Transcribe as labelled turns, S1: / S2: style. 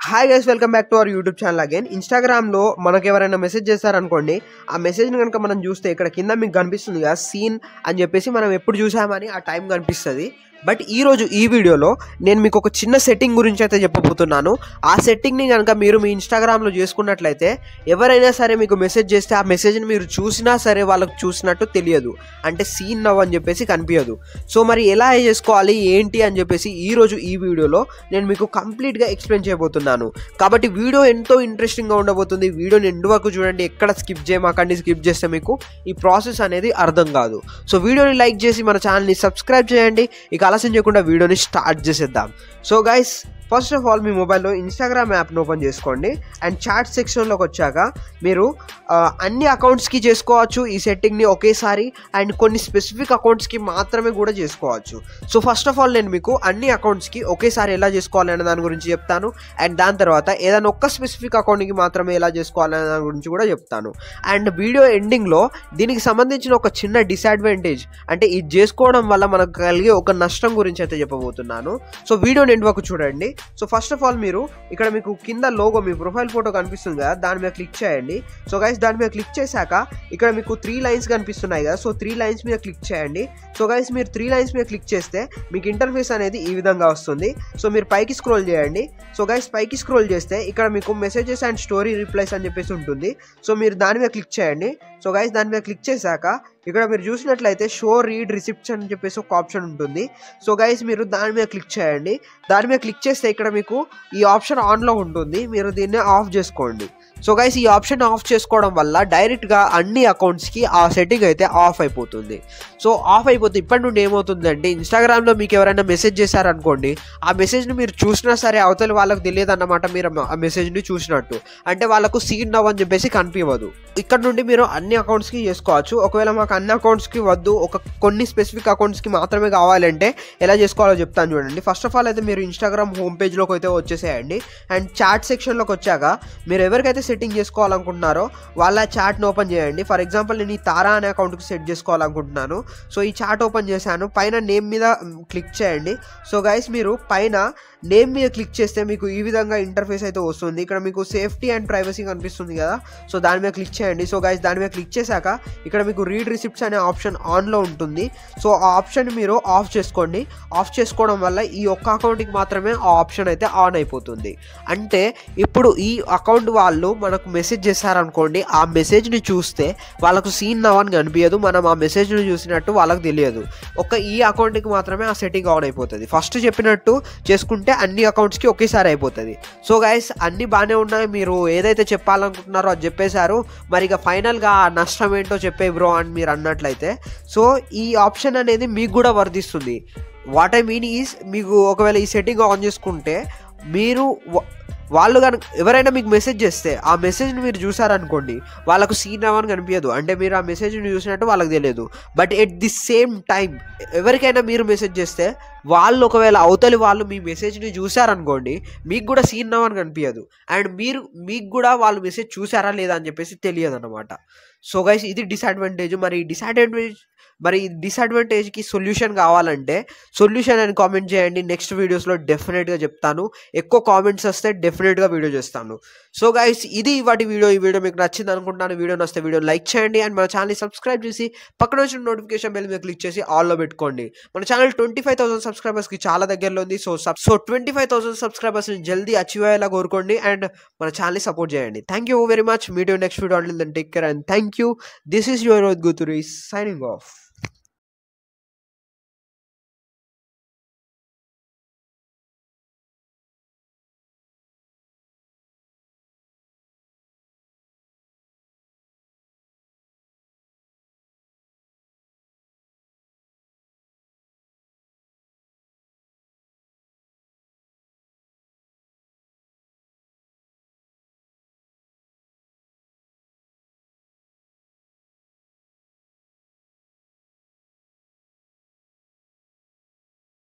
S1: Hi guys, welcome back to our YouTube channel again. ఇన్స్టాగ్రామ్లో మనకు ఎవరైనా మెసేజ్ చేశారనుకోండి, ఆ మెసేజ్ని కనుక మనం చూస్తే ఇక్కడ కింద మీకు కనిపిస్తుంది కదా సీన్ అని చెప్పేసి, మనం ఎప్పుడు చూసామని ఆ టైం కనిపిస్తుంది. బట్ ఈరోజు ఈ వీడియోలో నేను మీకు ఒక చిన్న సెట్టింగ్ గురించి అయితే చెప్పబోతున్నాను. ఆ సెట్టింగ్ని కనుక మీరు మీ ఇన్స్టాగ్రామ్లో చేసుకున్నట్లయితే ఎవరైనా సరే మీకు మెసేజ్ చేస్తే ఆ మెసేజ్ని మీరు చూసినా సరే వాళ్ళకు చూసినట్టు తెలియదు, అంటే సీన్ నవ్ అని చెప్పేసి కనిపించదు. సో మరి ఎలా చేసుకోవాలి ఏంటి అని చెప్పేసి ఈరోజు ఈ వీడియోలో నేను మీకు కంప్లీట్గా ఎక్స్ప్లెయిన్ చేయబోతున్నాను. కాబట్టి వీడియో ఎంతో ఇంట్రెస్టింగ్గా ఉండబోతుంది. వీడియోని ఎండ్ వరకు చూడండి, ఎక్కడ స్కిప్ చేయమాకండి. స్కిప్ చేస్తే మీకు ఈ ప్రాసెస్ అనేది అర్థం కాదు. సో వీడియోని లైక్ చేసి మన ఛానల్ని సబ్స్క్రైబ్ చేయండి. ఇక ఆలస్యం చేయకుండా వీడియోని స్టార్ట్ చేసేద్దాం. So guys, first of all మీ మొబైల్లో ఇన్స్టాగ్రామ్ యాప్ని ఓపెన్ చేసుకోండి. అండ్ చాట్ సెక్షన్లోకి వచ్చాక మీరు అన్ని అకౌంట్స్కి చేసుకోవచ్చు ఈ సెట్టింగ్ని ఒకేసారి, అండ్ కొన్ని స్పెసిఫిక్ అకౌంట్స్కి మాత్రమే కూడా చేసుకోవచ్చు. సో ఫస్ట్ ఆఫ్ ఆల్ నేను మీకు అన్ని అకౌంట్స్కి ఒకేసారి ఎలా చేసుకోవాలి అనే దాని గురించి చెప్తాను. అండ్ దాని తర్వాత ఏదైనా ఒక్క స్పెసిఫిక్ అకౌంట్కి మాత్రమే ఎలా చేసుకోవాలి అనే దాని గురించి కూడా చెప్తాను. అండ్ వీడియో ఎండింగ్లో దీనికి సంబంధించిన ఒక చిన్న డిసడ్వాంటేజ్, అంటే ఇది చేసుకోవడం వల్ల మనకు కలిగే ఒక నష్టం గురించి అయితే చెప్పబోతున్నాను. సో వీడియోని ఎండ్ వరకు చూడండి. సో ఫస్ట్ ఆఫ్ ఆల్ మీరు ఇక్కడ మీకు కింద లోగో, మీ ప్రొఫైల్ ఫోటో కనిపిస్తుంది కదా, దాని మీద క్లిక్ చేయండి. సో గైస్, దాని మీద క్లిక్ చేశాక ఇక్కడ మీకు 3 లైన్స్ కనిపిస్తున్నాయి కదా, సో 3 లైన్స్ మీద క్లిక్ చేయండి. సో గైస్, మీరు 3 లైన్స్ మీద క్లిక్ చేస్తే మీకు ఇంటర్ఫేస్ అనేది ఈ విధంగా వస్తుంది. సో మీరు పైకి స్క్రోల్ చేయండి. సో గైస్, పైకి స్క్రోల్ చేస్తే ఇక్కడ మీకు మెసేజెస్ అండ్ స్టోరీ రిప్లైస్ అని చెప్పేసి ఉంటుంది. సో మీరు దాని మీద క్లిక్ చేయండి. సో గైస్, దాని మీద క్లిక్ చేశాక ఇక్కడ మీరు చూసినట్లయితే షో రీడ్ రిసిప్ట్స్ అని చెప్పేసి ఒక ఆప్షన్ ఉంటుంది. సో గైస్, మీరు దాని మీద క్లిక్ చేయండి. దాని మీద క్లిక్ చేస్తే ఇక్కడ మీకు ఈ ఆప్షన్ ఆన్లో ఉంటుంది, మీరు దీన్ని ఆఫ్ చేసుకోండి. సో గైస్, ఈ ఆప్షన్ ఆఫ్ చేసుకోవడం వల్ల డైరెక్ట్గా అన్ని అకౌంట్స్కి ఆ సెట్టింగ్ అయితే ఆఫ్ అయిపోతుంది. సో ఆఫ్ అయిపోతే ఇప్పటి నుండి ఏమవుతుందంటే, ఇన్స్టాగ్రామ్లో మీకు ఎవరైనా మెసేజ్ చేశారనుకోండి, ఆ మెసేజ్ని మీరు చూసినా సరే అవతలి వాళ్ళకు తెలియదు అన్నమాట మీరు ఆ మెసేజ్ని చూసినట్టు, అంటే వాళ్ళకు సీన్ నవ్ అని చెప్పేసి కనిపించదు. ఇక్కడ నుండి మీరు అన్ని అకౌంట్స్కి చేసుకోవచ్చు. ఒకవేళ మాకు అన్ని అకౌంట్స్కి వద్దు, కొన్ని స్పెసిఫిక్ అకౌంట్స్కి మాత్రమే కావాలంటే ఎలా చేసుకోవాలో చెప్తాను చూడండి. ఫస్ట్ ఆఫ్ ఆల్ అయితే మీరు ఇన్స్టాగ్రామ్ హోమ్ పేజ్లోకి అయితే వచ్చేసేయండి. అండ్ చాట్ సెక్షన్లోకి వచ్చాక మీరు ఎవరికైతే సెట్టింగ్ చేసుకోవాలనుకుంటున్నారో వాళ్ళ చాట్ని ఓపెన్ చేయండి. ఫర్ ఎగ్జాంపుల్ నేను ఈ తారా అనే అకౌంట్కి సెట్ చేసుకోవాలనుకుంటున్నాను. సో ఈ చాట్ ఓపెన్ చేశాను. పైన నేమ్ మీద క్లిక్ చేయండి. సో గైస్, మీరు పైన నేమ్ మీద క్లిక్ చేస్తే మీకు ఈ విధంగా ఇంటర్ఫేస్ అయితే వస్తుంది. ఇక్కడ మీకు సేఫ్టీ అండ్ ప్రైవసీ కనిపిస్తుంది కదా, సో దాని మీద క్లిక్ చేయండి. సో గైస్, దాని మీద క్లిక్ చేశాక ఇక్కడ మీకు రీడ్ రిసిప్ట్స్ అనే ఆప్షన్ ఆన్లో ఉంటుంది. సో ఆ ఆప్షన్ మీరు ఆఫ్ చేసుకోండి. ఆఫ్ చేసుకోవడం వల్ల ఈ ఒక్క అకౌంట్కి మాత్రమే ఆ ఆప్షన్ అయితే ఆన్ అయిపోతుంది. అంటే ఇప్పుడు ఈ అకౌంట్ వాళ్ళు మనకు మెసేజ్ చేశారనుకోండి, ఆ మెసేజ్ని చూస్తే వాళ్ళకు సీన్ నవ్ అని కనిపించదు, మనం ఆ మెసేజ్ని చూసినట్టు వాళ్ళకు తెలియదు. ఈ అకౌంట్కి మాత్రమే ఆ సెట్టింగ్ ఆన్ అయిపోతుంది. ఫస్ట్ చెప్పినట్టు చేసుకుంటే అన్ని అకౌంట్స్కి ఒకేసారి అయిపోతుంది. సో గైస్, అన్నీ బాగానే ఉన్నాయి, మీరు ఏదైతే చెప్పాలనుకుంటున్నారో అది చెప్పేశారు. మరి ఇక ఫైనల్గా ఆ నష్టం ఏంటో చెప్పే బ్రో అని మీరు అన్నట్లయితే, సో ఈ ఆప్షన్ అనేది మీకు కూడా వర్తిస్తుంది. వాట్ ఐ మీన్ ఈజ్, మీకు ఒకవేళ ఈ సెట్టింగ్ ఆన్ చేసుకుంటే మీరు వాళ్ళు కనుక ఎవరైనా మీకు మెసేజ్ చేస్తే ఆ మెసేజ్ని మీరు చూసారనుకోండి, వాళ్ళకు సీన్ నవ్ అని కనిపించదు, అంటే మీరు ఆ మెసేజ్ని చూసినట్టు వాళ్ళకి తెలియదు. But at the same time ఎవరికైనా మీరు మెసేజ్ చేస్తే వాళ్ళు ఒకవేళ అవతలి వాళ్ళు మీ మెసేజ్ని చూసారనుకోండి, మీకు కూడా సీన్ నవ్ అని కనిపించదు, అండ్ మీకు కూడా వాళ్ళు మెసేజ్ చూసారా లేదా అని చెప్పేసి తెలియదు అనమాట. సో గైస్, ఇది డిసడ్వాంటేజ్. మరి ఈ డిసడ్వాంటేజ్కి సొల్యూషన్ కావాలంటే సొల్యూషన్ అని కామెంట్ చేయండి. నెక్స్ట్ వీడియోస్లో డెఫినెట్గా చెప్తాను. ఎక్కువ కామెంట్స్ వస్తే డెఫినెట్గా వీడియో చేస్తాను. సో గైస్, ఇది వాటి వీడియో. ఈ వీడియో మీకు నచ్చింది అనుకుంటున్నాను. వీడియో నచ్చితే వీడియో లైక్ చేయండి, అండ్ మన ఛానల్ని సబ్స్క్రైబ్ చేసి పక్కన వచ్చిన నోటిఫికేషన్ బెల్ మీద క్లిక్ చేసి ఆల్లో పెట్టుకోండి. మన ఛానల్ 25,000 సబ్స్క్రైబర్స్కి చాలా దగ్గరలో ఉంది. సో 25,000 సబ్స్క్రైబర్స్ని జల్దీ అచీవ్ అయ్యేలా కోరుకోండి, అండ్ మన ఛానల్ని సపోర్ట్ చేయండి. Thank you very much. Meet you next video. Until then take care and thank you. This is your Guthuri signing off.